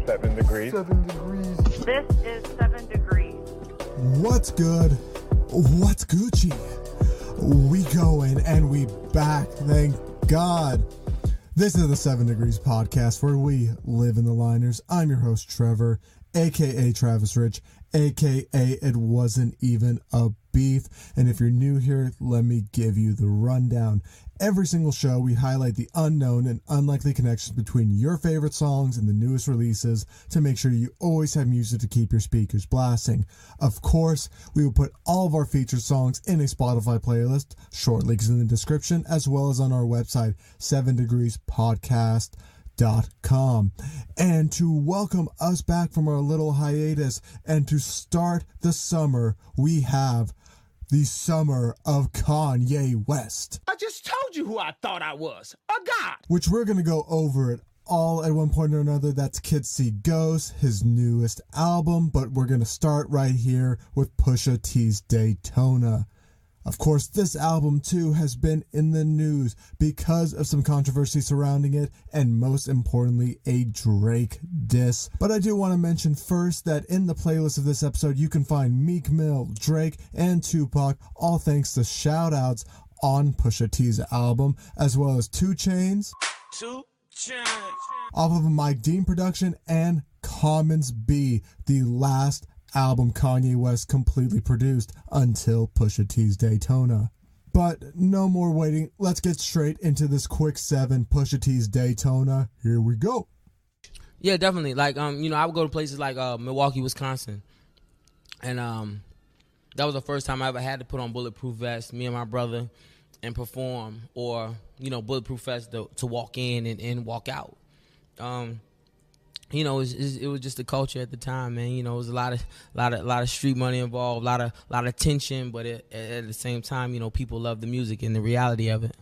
7 degrees. 7 degrees. This is 7 degrees. What's good? What's Gucci? We going and we back, thank God. This is the 7 Degrees podcast where we live in the liners. I'm your host, Trevor, aka Travis Rich, aka It Wasn't Even a Beef. And if you're new here, let me give you the rundown. Every single show, we highlight the unknown and unlikely connections between your favorite songs and the newest releases to make sure you always have music to keep your speakers blasting. Of course, we will put all of our featured songs in a Spotify playlist, short links in the description, as well as on our website, 7degreespodcast.com. And to welcome us back from our little hiatus and to start the summer, we have the summer of Kanye West. I just told you who I thought I was, a god. Which we're going to go over it all at one point or another. That's Kid See Ghost, his newest album, but we're going to start right here with Pusha T's Daytona. Of course, this album too has been in the news because of some controversy surrounding it, and most importantly, a Drake diss. But I do want to mention first that in the playlist of this episode, you can find Meek Mill, Drake, and Tupac, all thanks to shoutouts on Pusha T's album, as well as 2 Chainz, off of a Mike Dean production, and Commons B, the last album Kanye West completely produced until Pusha T's Daytona. But no more waiting, let's get straight into this quick 7 Pusha T's Daytona. Here we go. Yeah, definitely. Like, I would go to places like Milwaukee, Wisconsin, and that was the first time I ever had to put on bulletproof vest, me and my brother, and perform, or bulletproof vest to walk in and walk out. It was just the culture at the time, man. It was a lot of street money involved, a lot of tension, but at the same time, people love the music and the reality of it.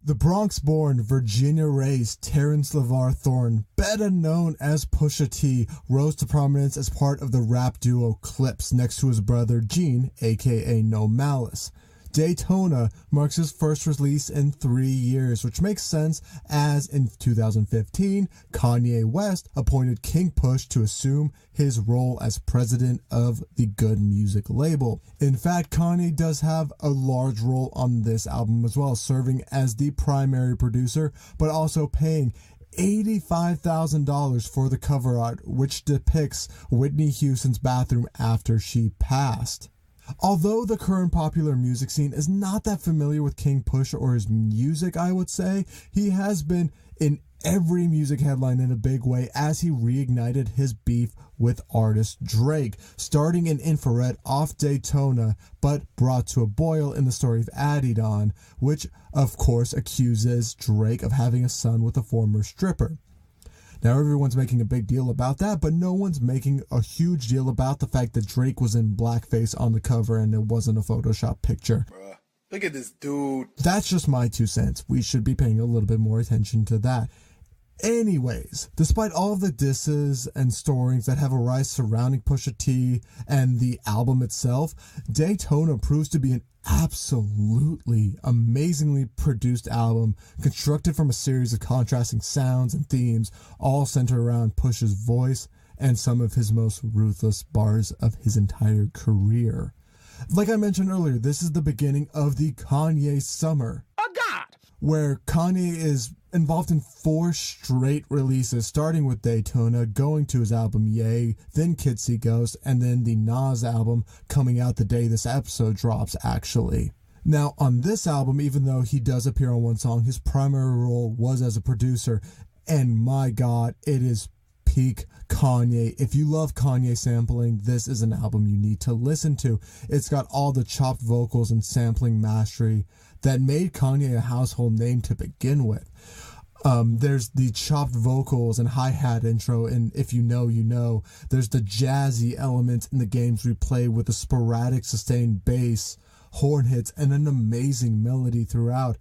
The Bronx-born, Virginia-raised Terrence LeVar Thorne, better known as Pusha T, rose to prominence as part of the rap duo Clips next to his brother Gene, aka No Malice. Daytona marks his first release in 3 years, which makes sense as in 2015, Kanye West appointed King Push to assume his role as president of the Good Music label. In fact, Kanye does have a large role on this album as well, serving as the primary producer, but also paying $85,000 for the cover art, which depicts Whitney Houston's bathroom after she passed. Although the current popular music scene is not that familiar with King Push or his music, I would say, he has been in every music headline in a big way as he reignited his beef with artist Drake, starting in Infrared off Daytona, but brought to a boil in the story of Adidon, which of course accuses Drake of having a son with a former stripper. Now, everyone's making a big deal about that, but no one's making a huge deal about the fact that Drake was in blackface on the cover and it wasn't a Photoshop picture. Bruh, look at this dude. That's just my 2 cents. We should be paying a little bit more attention to that. Anyways, despite all of the disses and stories that have arisen surrounding Pusha T and the album itself, Daytona proves to be an absolutely amazingly produced album, constructed from a series of contrasting sounds and themes, all centered around Pusha's voice and some of his most ruthless bars of his entire career. Like I mentioned earlier, this is the beginning of the Kanye summer, where Kanye is involved in 4 straight releases, starting with Daytona, going to his album Ye, then Kid See Ghost, and then the Nas album coming out the day this episode drops, actually. Now, on this album, even though he does appear on one song, his primary role was as a producer, and my God, it is peak Kanye. If you love Kanye sampling, this is an album you need to listen to. It's got all the chopped vocals and sampling mastery that made Kanye a household name to begin with. There's the chopped vocals and hi-hat intro, and if you know, you know. There's the jazzy elements in the games we play with the sporadic sustained bass, horn hits, and an amazing melody throughout.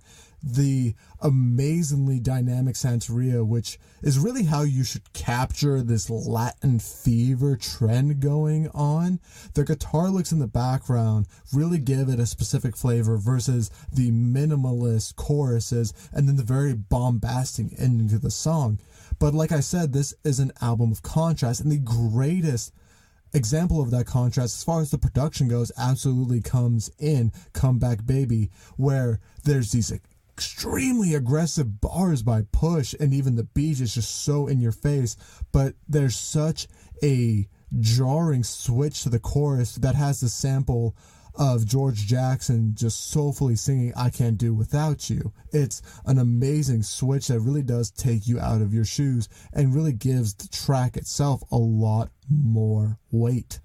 The amazingly dynamic Santeria, which is really how you should capture this Latin fever trend going on. The guitar licks in the background really give it a specific flavor versus the minimalist choruses and then the very bombastic ending to the song. But like I said, this is an album of contrast, and the greatest example of that contrast, as far as the production goes, absolutely comes in Comeback Baby, where there's these extremely aggressive bars by Push, and even the beat is just so in your face, but there's such a jarring switch to the chorus that has the sample of George Jackson just soulfully singing I Can't Do Without You. It's an amazing switch that really does take you out of your shoes and really gives the track itself a lot more weight.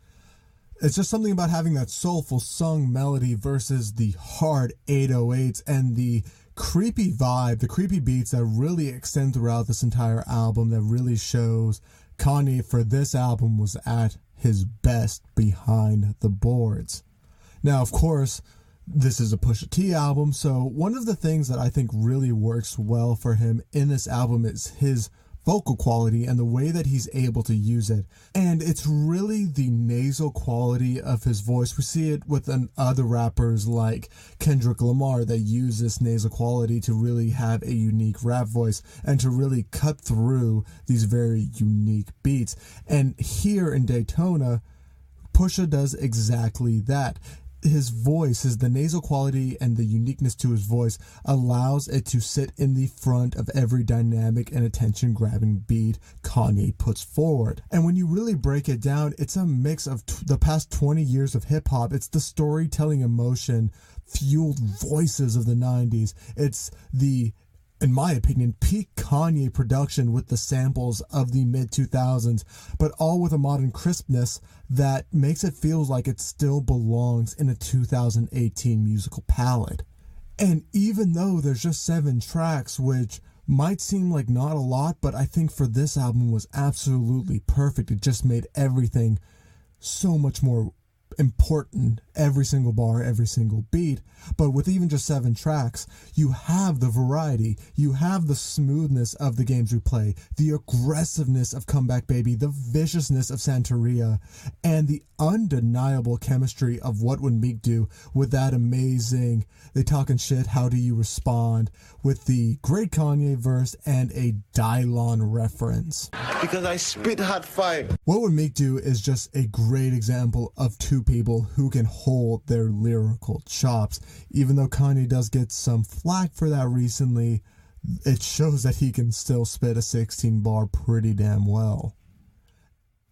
It's just something about having that soulful sung melody versus the hard 808s and the creepy vibe, the creepy beats that really extend throughout this entire album, that really shows Kanye for this album was at his best behind the boards. Now, of course, this is a Pusha T album, so one of the things that I think really works well for him in this album is his vocal quality and the way that he's able to use it. And it's really the nasal quality of his voice. We see it with other rappers like Kendrick Lamar that use this nasal quality to really have a unique rap voice and to really cut through these very unique beats. And here in Daytona, Pusha does exactly that. His voice, the nasal quality and the uniqueness to his voice allows it to sit in the front of every dynamic and attention-grabbing beat Kanye puts forward. And when you really break it down, it's a mix of the past 20 years of hip-hop. It's the storytelling emotion fueled voices of the 90s. It's the, in my opinion, peak Kanye production with the samples of the mid-2000s, but all with a modern crispness that makes it feel like it still belongs in a 2018 musical palette. And even though there's just 7 tracks, which might seem like not a lot, but I think for this album was absolutely perfect. It just made everything so much more important, every single bar, every single beat. But with even just 7 tracks, you have the variety, you have the smoothness of The Games We Play, the aggressiveness of Comeback Baby, the viciousness of Santeria, and the undeniable chemistry of What Would Meek Do with that amazing They Talking Shit, How Do You Respond, with the great Kanye verse and a Dylon reference. Because I spit hot fire. What Would Meek Do is just a great example of 2 people who can hold their lyrical chops. Even though Kanye does get some flack for that recently, it shows that he can still spit a 16 bar pretty damn well.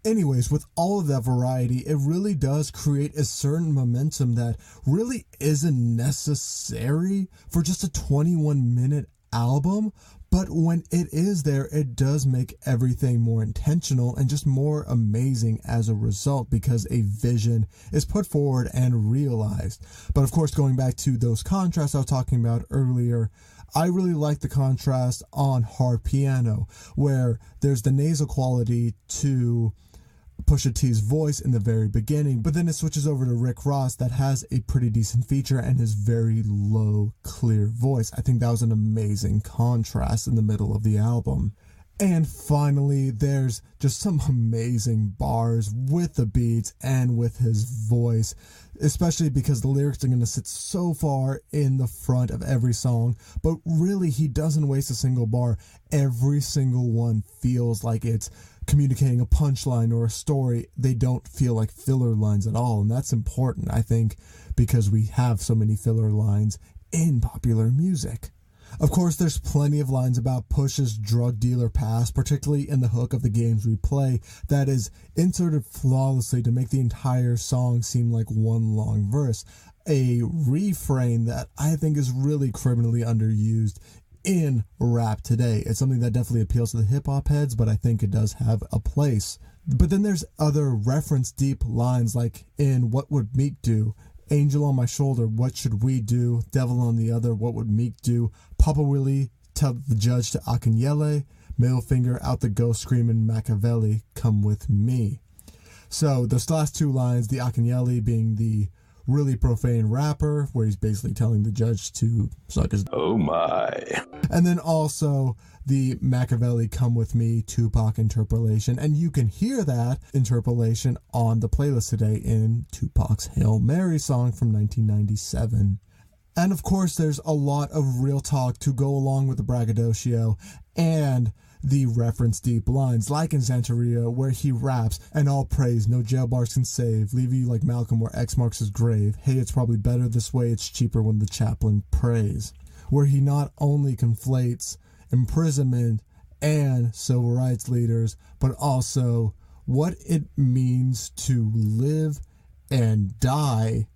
Anyways, with all of that variety, it really does create a certain momentum that really isn't necessary for just a 21-minute album, but when it is there, it does make everything more intentional and just more amazing as a result because a vision is put forward and realized. But of course, going back to those contrasts I was talking about earlier, I really like the contrast on Hard Piano, where there's the nasal quality to Pusha T's voice in the very beginning, but then it switches over to Rick Ross that has a pretty decent feature and his very low, clear voice. I think that was an amazing contrast in the middle of the album. And finally, there's just some amazing bars with the beats and with his voice, especially because the lyrics are going to sit so far in the front of every song, but really he doesn't waste a single bar. Every single one feels like it's communicating a punchline or a story. They don't feel like filler lines at all, and that's important, I think, because we have so many filler lines in popular music. Of course, there's plenty of lines about Push's drug dealer past, particularly in the hook of The Games We Play, that is inserted flawlessly to make the entire song seem like one long verse. A refrain that I think is really criminally underused in rap today. It's something that definitely appeals to the hip-hop heads, but I think it does have a place. But then there's other reference deep lines like in What Would Meek Do? Angel on my shoulder, what should we do? Devil on the other, what would Meek do? Papa Willie, tell the judge to Akinyele. Middle finger out the ghost screaming Machiavelli, come with me. So those last 2 lines, the Akinyele being the really profane rapper, where he's basically telling the judge to suck his... Oh my. And then also the Machiavelli Come With Me Tupac interpolation. And you can hear that interpolation on the playlist today in Tupac's Hail Mary song from 1997. And of course, there's a lot of real talk to go along with the braggadocio. And the reference deep lines, like in Santeria, where he raps, and all praise, no jail bars can save, leave you like Malcolm where X marks his grave, hey, it's probably better this way, it's cheaper when the chaplain prays. Where he not only conflates imprisonment and civil rights leaders, but also what it means to live and die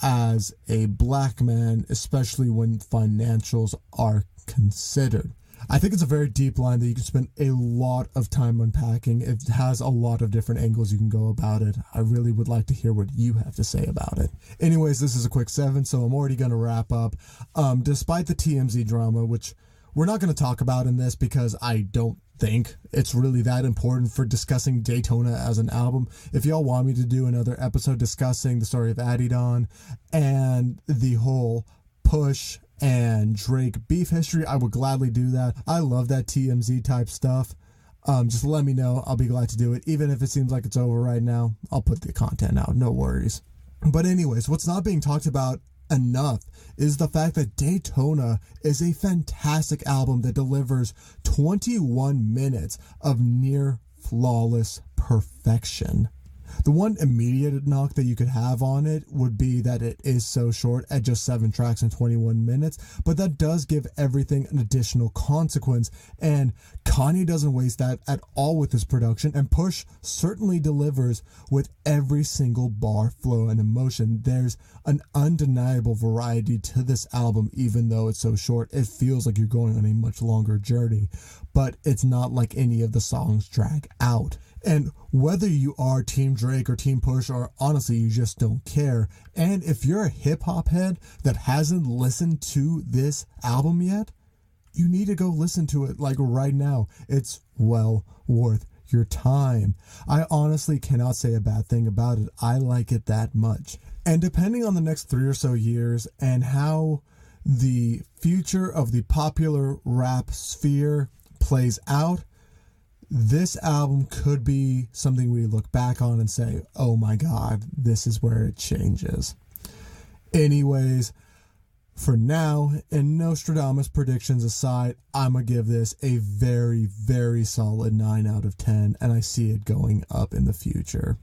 as a black man, especially when financials are considered. I think it's a very deep line that you can spend a lot of time unpacking. It has a lot of different angles you can go about it. I really would like to hear what you have to say about it. Anyways, this is a quick 7, so I'm already going to wrap up. Despite the TMZ drama, which we're not going to talk about in this because I don't think it's really that important for discussing Daytona as an album. If y'all want me to do another episode discussing the story of Adidon and the whole Push and Drake beef history, I would gladly do that. I love that TMZ type stuff. Just let me know. I'll be glad to do it. Even if it seems like it's over right now, I'll put the content out. No worries. But anyways, what's not being talked about enough is the fact that Daytona is a fantastic album that delivers 21 minutes of near flawless perfection. The one immediate knock that you could have on it would be that it is so short at just 7 tracks and 21 minutes, but that does give everything an additional consequence, and Kanye doesn't waste that at all with his production, and Push certainly delivers with every single bar, flow, and emotion. There's an undeniable variety to this album, even though it's so short. It feels like you're going on a much longer journey, but it's not like any of the songs drag out. And whether you are Team Drake or Team Push, or honestly you just don't care, and if you're a hip-hop head that hasn't listened to this album yet, you need to go listen to it like right now. It's well worth your time. I honestly cannot say a bad thing about it. I like it that much. And depending on the next 3 or so years and how the future of the popular rap sphere plays out, this album could be something we look back on and say, oh my God, this is where it changes. Anyways, for now, and Nostradamus predictions aside, I'm going to give this a very, very solid 9 out of 10, and I see it going up in the future.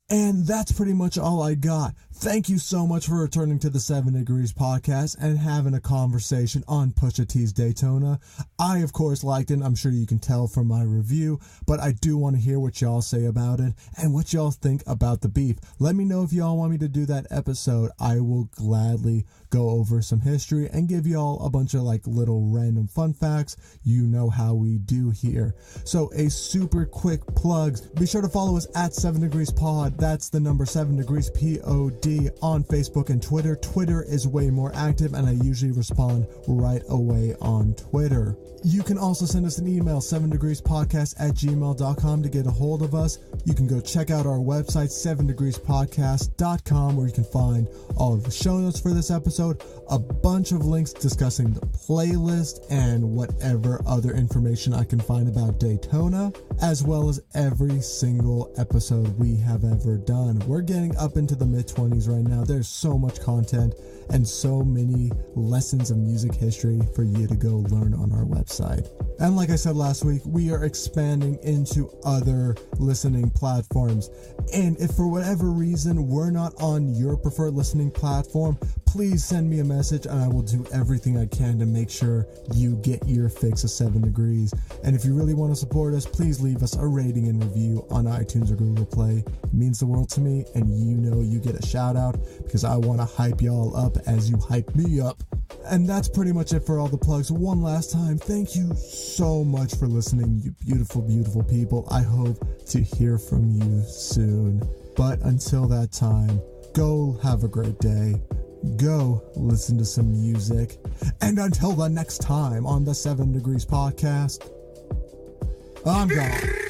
And that's pretty much all I got. Thank you so much for returning to the 7 Degrees podcast and having a conversation on Pusha T's Daytona. I, of course, liked it. I'm sure you can tell from my review, but I do want to hear what y'all say about it and what y'all think about the beef. Let me know if y'all want me to do that episode. I will gladly go over some history and give y'all a bunch of like little random fun facts. You know how we do here. So a super quick plugs. Be sure to follow us at 7 Degrees Pod. That's the number 7 Degrees POD on Facebook and Twitter. Twitter is way more active and I usually respond right away on Twitter. You can also send us an email, 7degreespodcast@gmail.com, to get a hold of us. You can go check out our website, 7degreespodcast.com, where you can find all of the show notes for this episode, a bunch of links discussing the playlist and whatever other information I can find about Daytona, as well as every single episode we have ever done. We're getting up into the mid-20s right now. There's so much content and so many lessons of music history for you to go learn on our website. And like I said last week, we are expanding into other listening platforms. And if for whatever reason we're not on your preferred listening platform, please send me a message and I will do everything I can to make sure you get your fix of 7 Degrees. And if you really want to support us, please leave us a rating and review on iTunes or Google Play. It means the world to me, and you know you get a shout out because I want to hype y'all up as you hype me up. And that's pretty much it for all the plugs. One last time, thank you so much for listening, you beautiful, beautiful people. I hope to hear from you soon. But until that time, go have a great day. Go listen to some music. And until the next time on the 7 Degrees podcast, I'm gone.